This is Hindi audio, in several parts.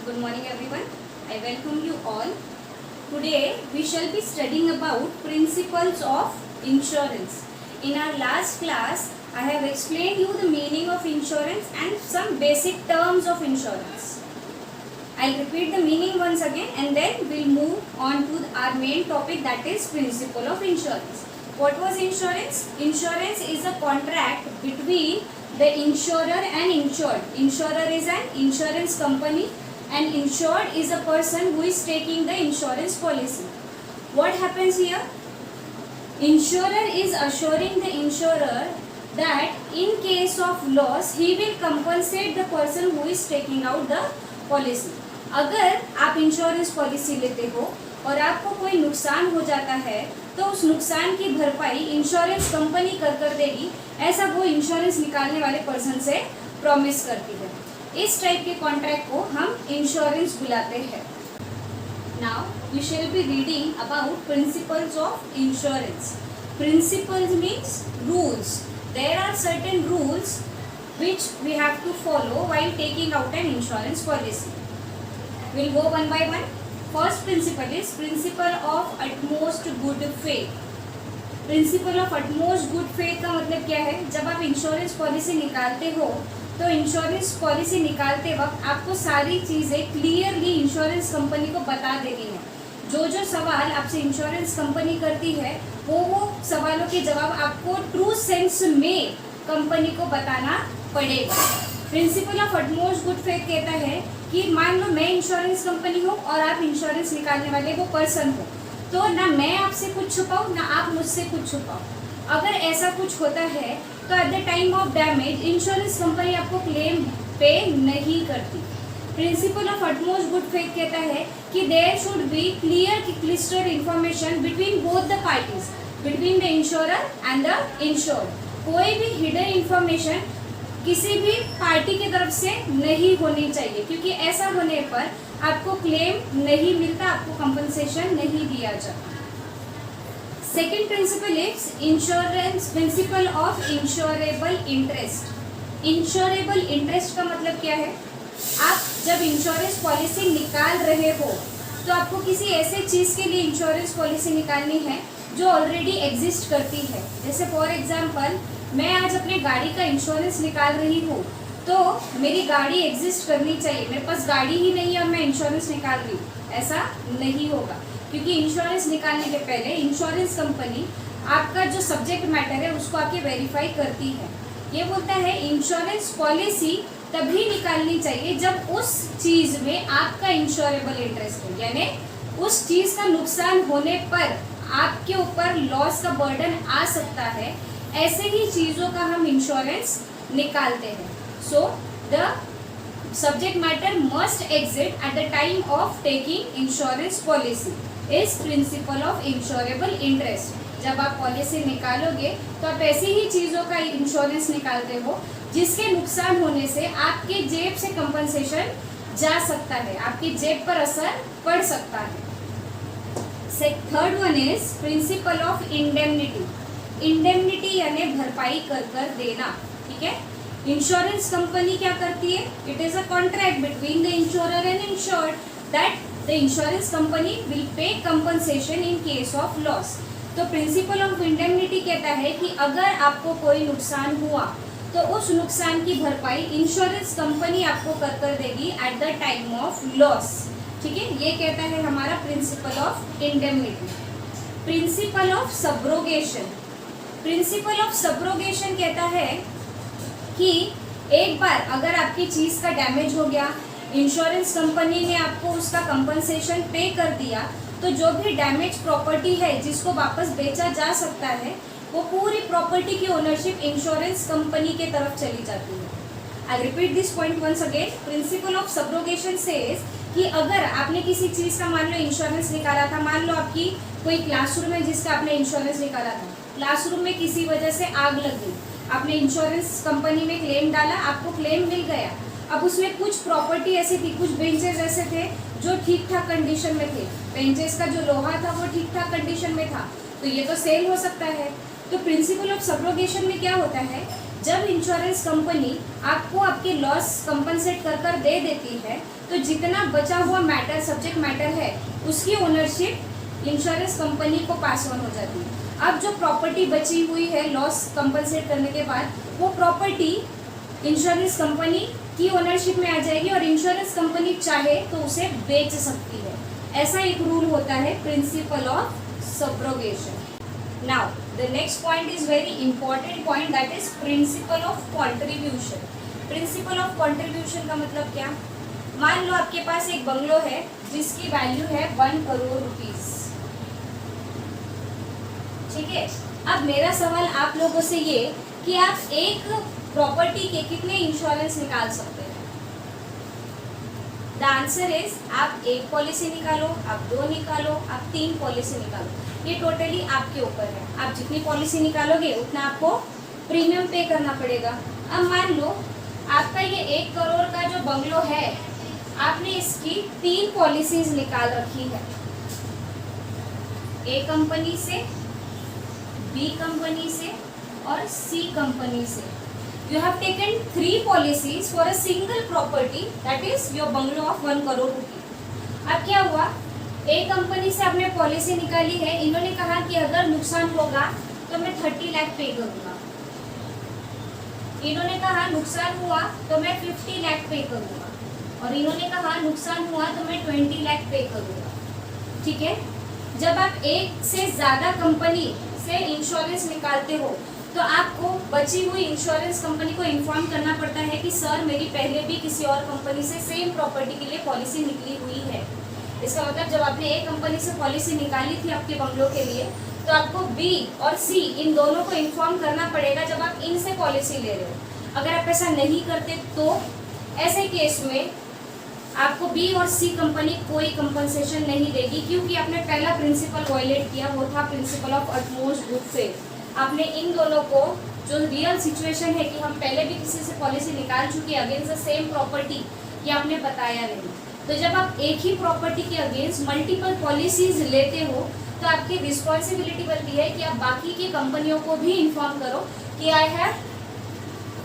Good morning everyone. I welcome you all. Today we shall be studying about principles of insurance. In our last class, I have explained you the meaning of insurance and some basic terms of insurance. I'll repeat the meaning once again and then we'll move on to our main topic, that is principle of insurance. What was insurance? Insurance is a contract between the insurer and insured. Insurer is an insurance company and insured is a person who is taking the insurance policy. What happens here? Insurer is assuring the insurer that in case of loss he will compensate the person who is taking out the policy. अगर आप इंश्योरेंस पॉलिसी लेते हो और आपको कोई नुकसान हो जाता है तो उस नुकसान की भरपाई इंश्योरेंस कंपनी कर देगी, ऐसा वो इंश्योरेंस निकालने वाले पर्सन से प्रॉमिस करती है. इस टाइप के कॉन्ट्रैक्ट को हम इंश्योरेंस बुलाते हैं. Now we shall be reading about principles of insurance. Principles means rules. There are certain rules which we have to follow while taking out an insurance policy. We'll go one by one. First principle is principle of utmost good faith. Principle of utmost good faith का मतलब क्या है? जब आप इंश्योरेंस पॉलिसी निकालते हो तो इंश्योरेंस पॉलिसी निकालते वक्त आपको सारी चीज़ें क्लियरली इंश्योरेंस कंपनी को बता देनी है. जो सवाल आपसे इंश्योरेंस कंपनी करती है वो सवालों के जवाब आपको ट्रू सेंस में कंपनी को बताना पड़ेगा. Principal of utmost good faith कहता है कि मान लो मैं इंश्योरेंस कंपनी हूँ और आप इंश्योरेंस निकालने वाले वो पर्सन हो, तो ना मैं आपसे कुछ छुपाऊँ ना आप मुझसे कुछ छुपाओ. अगर ऐसा कुछ होता है तो at the time of damage insurance company आपको क्लेम पे नहीं करती. Principle of utmost good faith कहता है कि there should be clear crystal information between both the parties, between the insurer and the insured. कोई भी हिडन इंफॉर्मेशन किसी भी पार्टी की तरफ से नहीं होनी चाहिए, क्योंकि ऐसा होने पर आपको क्लेम नहीं मिलता, आपको कंपनसेशन नहीं दिया जाता. Second principle is insurance principle of insurable interest. Insurable interest का मतलब क्या है? आप जब इंश्योरेंस पॉलिसी निकाल रहे हो तो आपको किसी ऐसे चीज़ के लिए इंश्योरेंस पॉलिसी निकालनी है जो ऑलरेडी एग्जिस्ट करती है. जैसे फॉर एग्जांपल मैं आज अपने गाड़ी का इंश्योरेंस निकाल रही हूँ तो मेरी गाड़ी एग्जिस्ट करनी चाहिए. मेरे पास गाड़ी ही नहीं है और मैं इंश्योरेंस निकाल रही हूँ, ऐसा नहीं होगा, क्योंकि इंश्योरेंस निकालने के पहले इंश्योरेंस कंपनी आपका जो सब्जेक्ट मैटर है उसको आके वेरीफाई करती है. ये बोलता है इंश्योरेंस पॉलिसी तभी निकालनी चाहिए जब उस चीज़ में आपका इंश्योरेबल इंटरेस्ट हो, यानी उस चीज़ का नुकसान होने पर आपके ऊपर लॉस का बर्डन आ सकता है, ऐसे ही चीज़ों का हम इंश्योरेंस निकालते हैं. So the subject matter must exit eight the time of taking insurance policy is principle of insurable interest. जब आप पॉलिसी निकालोगे तो आप ऐसी ही चीज़ों का इंश्योरेंस निकालते हो जिसके नुकसान होने से आपके जेब से कंपनसेशन जा सकता है, आपकी जेब पर असर पड़ सकता है. Third one is principle of indemnity. Indemnity यानी भरपाई कर देना. ठीक है, इंश्योरेंस कंपनी क्या करती है? It is a contract between the insurer and insured that the insurance company will pay compensation in case of loss. तो प्रिंसिपल ऑफ इंडेमनिटी कहता है कि अगर आपको कोई नुकसान हुआ तो उस नुकसान की भरपाई इंश्योरेंस कंपनी आपको कर देगी eight the time of loss. ठीक है, ये कहता है हमारा principle of indemnity. Principal of subrogation. Principal of subrogation कहता है कि एक बार अगर आपकी चीज़ का डैमेज हो गया, इंश्योरेंस कंपनी ने आपको उसका कंपनसेशन पे कर दिया, तो जो भी डैमेज प्रॉपर्टी है जिसको वापस बेचा जा सकता है वो पूरी प्रॉपर्टी की ओनरशिप इंश्योरेंस कंपनी के तरफ चली जाती है. I repeat this point once again. Principle of subrogation says कि अगर आपने किसी चीज़ का मान लो इंश्योरेंस निकाला था, मान लो आपकी कोई क्लासरूम है जिसका आपने इंश्योरेंस निकाला था, क्लासरूम में किसी वजह से आग लग गई, आपने इंश्योरेंस कंपनी में क्लेम डाला, आपको क्लेम मिल गया. अब उसमें कुछ प्रॉपर्टी ऐसी थी, कुछ बेंचेस ऐसे थे जो ठीक ठाक कंडीशन में थे, बेंचेस का जो लोहा था वो ठीक ठाक कंडीशन में था, तो ये तो सेल हो सकता है. तो प्रिंसिपल ऑफ सब्रोगेशन में क्या होता है, जब इंश्योरेंस कंपनी आपको आपके लॉस कंपनसेट कर दे देती है तो जितना बचा हुआ मैटर, सब्जेक्ट मैटर है, उसकी ओनरशिप इंश्योरेंस कंपनी को पास ऑन हो जाती है। अब जो प्रॉपर्टी बची हुई है लॉस कंपनसेट करने के बाद, वो प्रॉपर्टी इंश्योरेंस कंपनी की ओनरशिप में आ जाएगी और इंश्योरेंस कंपनी चाहे तो उसे बेच सकती है। ऐसा एक रूल होता है, principal of subrogation. Now the next point is very important point, that is principle of contribution. Principle of contribution का मतलब क्या? मान लो आपके पास एक बंगलो है जिसकी वैल्यू है 1 करोड़ रुपीस, ठीक है। अब मेरा सवाल आप लोगों से ये कि आप एक प्रॉपर्टी के कितने इंश्योरेंस निकाल सकते हैं? द आंसर इज आप 1 पॉलिसी निकालो, आप 2 निकालो, आप 3 पॉलिसी निकालो। ये टोटली आपके ऊपर है। आप जितनी पॉलिसी निकालोगे उतना आपको प्रीमियम पे करना पड़ेगा। अब मान लो आपका ये 1 करोड़ का जो बंगलो है, आपने इसकी 3 पॉलिसीज निकाल रखी है, ए कंपनी से, बी कंपनी से और सी कंपनी से। You have taken 3 policies for a single property, that is your bungalow of 1 crore रुपये। अब क्या हुआ, ए कंपनी से आपने पॉलिसी निकाली है, इन्होंने कहा कि अगर नुकसान होगा तो मैं 30 लाख पे करूँगा। इन्होंने कहा नुकसान हुआ तो मैं 50 लाख पे करूँगा, और इन्होंने कहा नुकसान हुआ तो मैं 20 लाख पे करूँगा, ठीक है। जब आप एक से ज़्यादा कंपनी से इंश्योरेंस निकालते हो तो आपको बची हुई इंश्योरेंस कंपनी को इन्फॉर्म करना पड़ता है कि सर मेरी पहले भी किसी और कंपनी से सेम प्रॉपर्टी के लिए पॉलिसी निकली हुई है। इसका मतलब जब आपने एक कंपनी से पॉलिसी निकाली थी आपके बंगलो के लिए, तो आपको बी और सी इन दोनों को इन्फॉर्म करना पड़ेगा जब आप इनसे पॉलिसी ले रहे हो। अगर आप ऐसा नहीं करते तो ऐसे केस में आपको बी और सी कंपनी कोई कंपनसेशन नहीं देगी, क्योंकि आपने पहला प्रिंसिपल वायलेट किया, वो था principal of utmost good faith. आपने इन दोनों को, जो रियल सिचुएशन है कि हम पहले भी किसी से पॉलिसी निकाल चुके हैं अगेंस्ट द सेम प्रॉपर्टी, ये आपने बताया नहीं। तो जब आप एक ही प्रॉपर्टी के अगेंस्ट मल्टीपल पॉलिसीज लेते हो तो आपकी रिस्पॉन्सिबिलिटी बनती है कि आप बाकी की कंपनियों को भी इन्फॉर्म करो कि I have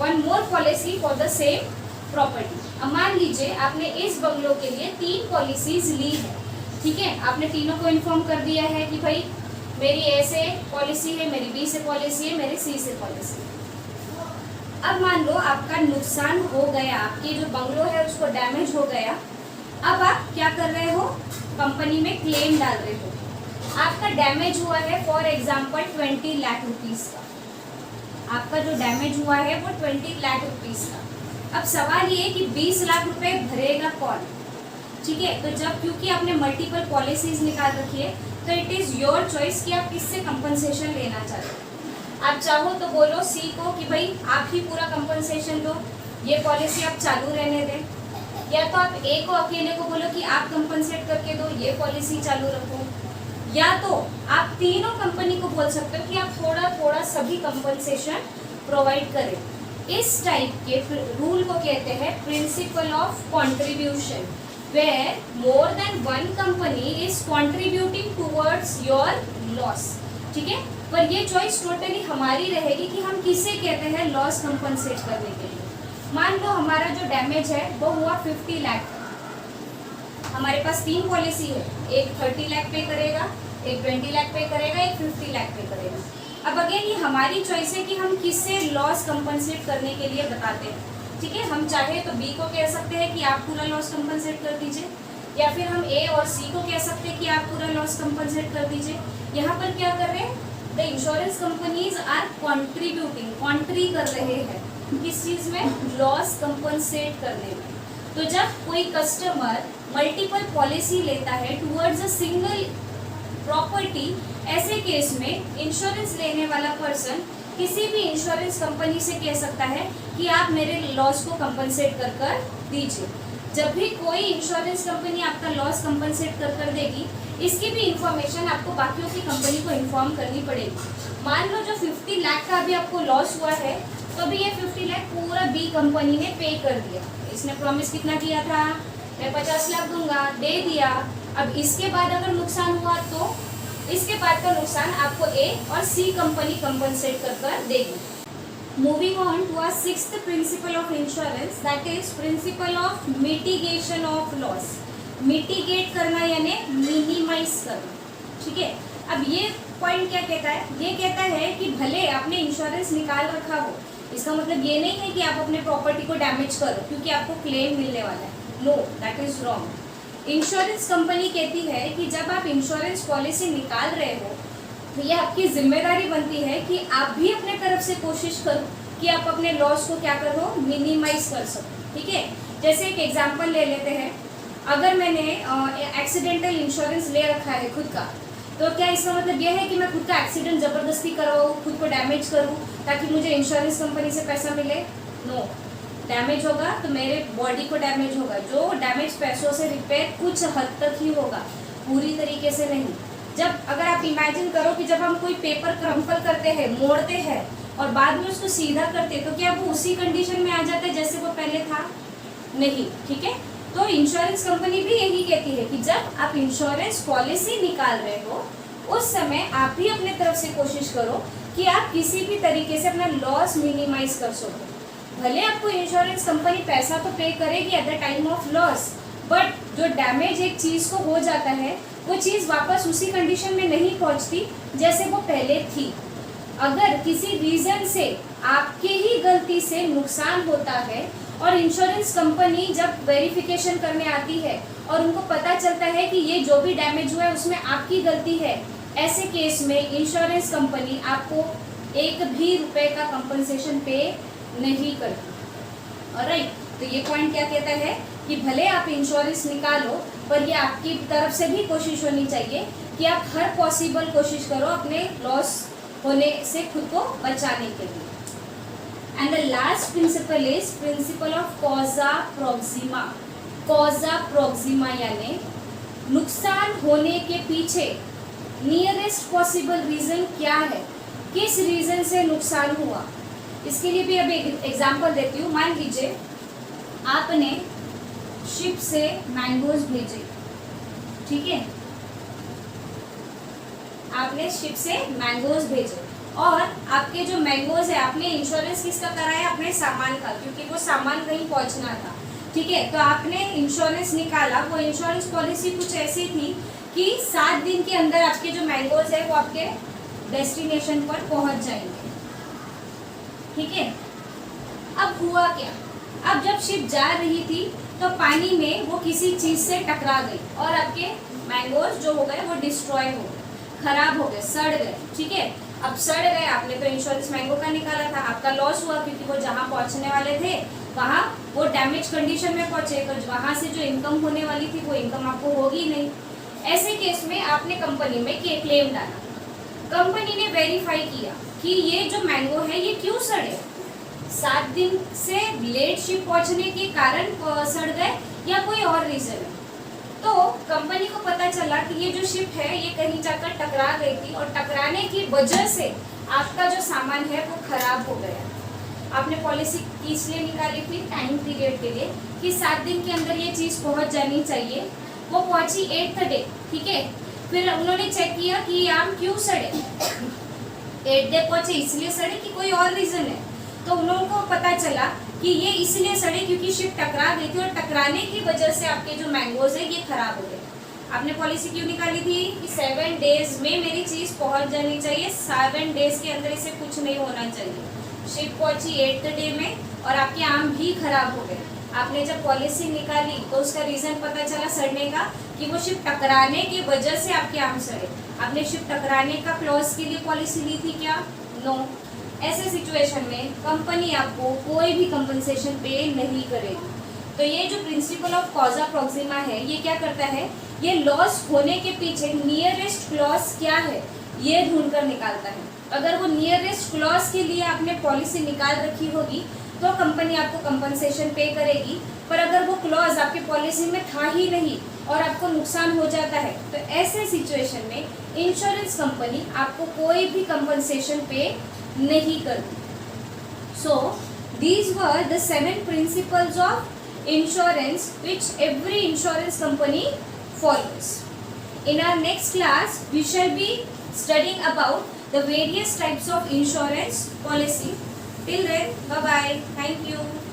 1 more policy for the same property. अब मान लीजिए आपने इस बंगलो के लिए 3 पॉलिसीज ली है, ठीक है। आपने तीनों को इन्फॉर्म कर दिया है कि भाई मेरी ए से पॉलिसी है, मेरी बी से पॉलिसी है, मेरी सी से पॉलिसी है। अब मान लो आपका नुकसान हो गया, आपकी जो बंगलो है उसको डैमेज हो गया। अब आप क्या कर रहे हो, कंपनी में क्लेम डाल रहे हो। आपका डैमेज हुआ है फॉर एग्जाम्पल 20 लाख रुपीज का, आपका जो डैमेज हुआ है वो 20 लाख रुपीज का। अब सवाल ये कि 20 लाख रुपए भरेगा कौन, ठीक है। तो जब, क्योंकि आपने मल्टीपल पॉलिसीज निकाल रखी है, तो इट इज योर चॉइस कि आप किससे कंपनसेशन लेना चाहते हो। आप चाहो तो बोलो सी को कि भाई आप ही पूरा कंपनसेशन दो, ये पॉलिसी आप चालू रहने दें, या तो आप ए को अकेले को बोलो कि आप कंपनसेट करके दो, ये पॉलिसी चालू रखो, या तो आप तीनों कंपनी को बोल सकते हो कि आप थोड़ा थोड़ा सभी कंपनसेशन प्रोवाइड करें। इस टाइप के रूल को कहते हैं principle of contribution, where more than one company is contributing towards your loss, ठीक है। पर ये चॉइस टोटली हमारी रहेगी कि हम किसे कहते हैं लॉस कंपनसेट करने के लिए। मान लो हमारा जो डैमेज है वो हुआ 50 लाख, हमारे पास 3 पॉलिसी है, एक 30 लाख पे करेगा, एक 20 लाख पे करेगा, एक 50 लाख पे करेगा। अब अगेन ये हमारी चॉइस है कि हम किससे लॉस कंपनसेट करने के लिए बताते हैं, ठीक है। हम चाहे तो बी को कह सकते हैं कि आप पूरा लॉस कंपनसेट कर दीजिए, या फिर हम ए और सी को कह सकते हैं कि आप पूरा लॉस कंपनसेट कर दीजिए। यहाँ पर क्या कर रहे हैं, the insurance companies are contributing, कॉन्ट्री कर रहे हैं किस चीज में, लॉस कंपनसेट करने में। तो जब कोई कस्टमर मल्टीपल पॉलिसी लेता है टुवर्ड्स अ सिंगल प्रॉपर्टी, ऐसे केस में इंश्योरेंस लेने वाला पर्सन किसी भी इंश्योरेंस कंपनी से कह सकता है कि आप मेरे लॉस को कंपनसेट कर दीजिए। जब भी कोई इंश्योरेंस कंपनी आपका लॉस कंपनसेट कर देगी, इसकी भी इंफॉर्मेशन आपको बाकियों की कंपनी को इन्फॉर्म करनी पड़ेगी। मान लो जो 50 लाख का अभी आपको लॉस हुआ है, तो अभी ये 50 लाख पूरा बी कंपनी ने पे कर दिया। इसने प्रॉमिस कितना किया था, मैं 50 लाख दूंगा, दे दिया। अब इसके बाद अगर नुकसान हुआ तो इसके बाद का नुकसान आपको ए और सी कंपनी कंपनसेट कर देगी। Moving on to our sixth principle of insurance, that is principle of mitigation of loss. Mitigate करना यानी मिनिमाइज करना, ठीक है। अब ये पॉइंट क्या कहता है, ये कहता है कि भले आपने इंश्योरेंस निकाल रखा हो, इसका मतलब ये नहीं है कि आप अपने प्रॉपर्टी को डैमेज करो क्योंकि आपको क्लेम मिलने वाला है। No, that is wrong. Insurance company कहती है कि जब आप इंश्योरेंस पॉलिसी निकाल रहे हो तो ये आपकी जिम्मेदारी बनती है कि आप भी अपने तरफ से कोशिश करो कि आप अपने लॉस को क्या करो, मिनिमाइज कर सको, ठीक है। जैसे एक एग्जांपल ले लेते हैं, अगर मैंने एक्सीडेंटल इंश्योरेंस ले रखा है खुद का, तो क्या इसका मतलब यह है कि मैं खुद का एक्सीडेंट जबरदस्ती करवाऊँ, खुद को डैमेज करूँ ताकि मुझे इंश्योरेंस कंपनी से पैसा मिले? नो, डैमेज होगा तो मेरे बॉडी को डैमेज होगा, जो डैमेज पैसों से रिपेयर कुछ हद तक ही होगा, पूरी तरीके से नहीं। जब अगर आप इमेजिन करो कि जब हम कोई पेपर क्रम्पल करते हैं, मोड़ते हैं और बाद में उसको सीधा करते हैं, तो क्या वो उसी कंडीशन में आ जाता है जैसे वो पहले था? नहीं, ठीक है। तो इंश्योरेंस कंपनी भी यही कहती है कि जब आप इंश्योरेंस पॉलिसी निकाल रहे हो उस समय आप भी अपने तरफ से कोशिश करो कि आप किसी भी तरीके से अपना लॉस मिनिमाइज कर सको। भले आपको इंश्योरेंस कंपनी पैसा तो पे करेगी eight the time of loss, but जो डैमेज एक चीज को हो जाता है वो चीज वापस उसी कंडीशन में नहीं पहुंचती जैसे वो पहले थी। अगर किसी रीजन से आपके ही गलती से नुकसान होता है और इंश्योरेंस कंपनी जब वेरिफिकेशन करने आती है और उनको पता चलता है कि ये जो भी डैमेज हुआ है उसमें आपकी गलती है, ऐसे केस में इंश्योरेंस कंपनी आपको एक भी रुपए का कंपनसेशन पे नहीं करती। ऑलराइट, तो ये पॉइंट क्या कहता है कि भले आप इंश्योरेंस निकालो पर ये आपकी तरफ से भी कोशिश होनी चाहिए कि आप हर पॉसिबल कोशिश करो अपने लॉस होने से खुद को बचाने के लिए। And the last principle is principle of causa proxima. Causa proxima यानी नुकसान होने के पीछे नियरेस्ट पॉसिबल रीजन क्या है, किस रीजन से नुकसान हुआ। इसके लिए भी अभी एग्जांपल देती हूँ। मान लीजिए आपने शिप से मैंगोज भेजे, ठीक है, आपने शिप से मैंगोज भेजे और आपके जो मैंगोज है आपने इंश्योरेंस किसका कराया, अपने सामान का, क्योंकि वो सामान कहीं पहुंचना था, ठीक है। तो आपने इंश्योरेंस निकाला, वो इंश्योरेंस पॉलिसी कुछ ऐसी थी कि 7 दिन के अंदर आपके जो मैंगोज है वो आपके डेस्टिनेशन पर पहुंच जाएंगे, ठीक है। अब हुआ क्या, अब जब शिप जा रही थी तो पानी में वो किसी चीज से टकरा गई और आपके मैंगोज जो हो गए वो डिस्ट्रॉय हो गए, खराब हो गए, सड़ गए, ठीक है। अब सड़ गए, आपने तो इंश्योरेंस मैंगो का निकाला था, आपका लॉस हुआ क्योंकि वो जहाँ पहुँचने वाले थे वहाँ वो डैमेज कंडीशन में पहुँचे, तो वहाँ से जो इनकम होने वाली थी वो इनकम आपको होगी नहीं। ऐसे केस में आपने कंपनी में क्लेम डाला, कंपनी ने वेरीफाई किया कि ये जो मैंगो है ये क्यों सड़े, 7 दिन से लेट शिप पहुंचने के कारण सड़ गए या कोई और रीजन है। तो कंपनी को पता चला कि ये जो शिप है ये कहीं जाकर टकरा गई थी और टकराने की वजह से आपका जो सामान है वो खराब हो गया। आपने पॉलिसी इसलिए निकाली थी टाइम पीरियड के लिए कि 7 दिन के अंदर ये चीज पहुंच जानी चाहिए, वो पहुंची 8th डे, ठीक है। फिर उन्होंने चेक किया कि ये आम क्यों सड़े, 8th डे पहुंचे इसलिए सड़े कि कोई और रीजन है। तो उन लोगों को पता चला कि ये इसलिए सड़े क्योंकि शिप टकरा गई थी और टकराने की वजह से आपके जो मैंगोज है ये खराब हो गए। आपने पॉलिसी क्यों निकाली थी कि 7 डेज में मेरी चीज पहुंच जानी चाहिए, 7 डेज के अंदर इसे कुछ नहीं होना चाहिए। शिप पहुंची 8th डे में और आपके आम भी खराब हो गए। आपने जब पॉलिसी निकाली तो उसका रीजन पता चला सड़ने का कि वो शिप टकराने की वजह से आपके आम सड़े। आपने शिप टकराने का क्लॉज के लिए पॉलिसी ली थी क्या? नो। ऐसे सिचुएशन में कंपनी आपको कोई भी कंपनसेशन पे नहीं करेगी। तो ये जो प्रिंसिपल ऑफ कॉजा प्रॉक्सिमा है ये क्या करता है, ये लॉस होने के पीछे नियरेस्ट क्लॉज क्या है ये ढूंढ कर निकालता है। अगर वो नियरेस्ट क्लॉज के लिए आपने पॉलिसी निकाल रखी होगी तो कंपनी आपको कंपनसेशन पे करेगी, पर अगर वो क्लॉज आपके पॉलिसी में था ही नहीं और आपको नुकसान हो जाता है तो ऐसे सिचुएशन में इंश्योरेंस कंपनी आपको कोई भी कंपनसेशन पे नहीं करती। So these were the 7 principles of insurance which every insurance company follows. In our next class, we shall be studying about the various types of insurance policy. Till then, bye bye. Thank you.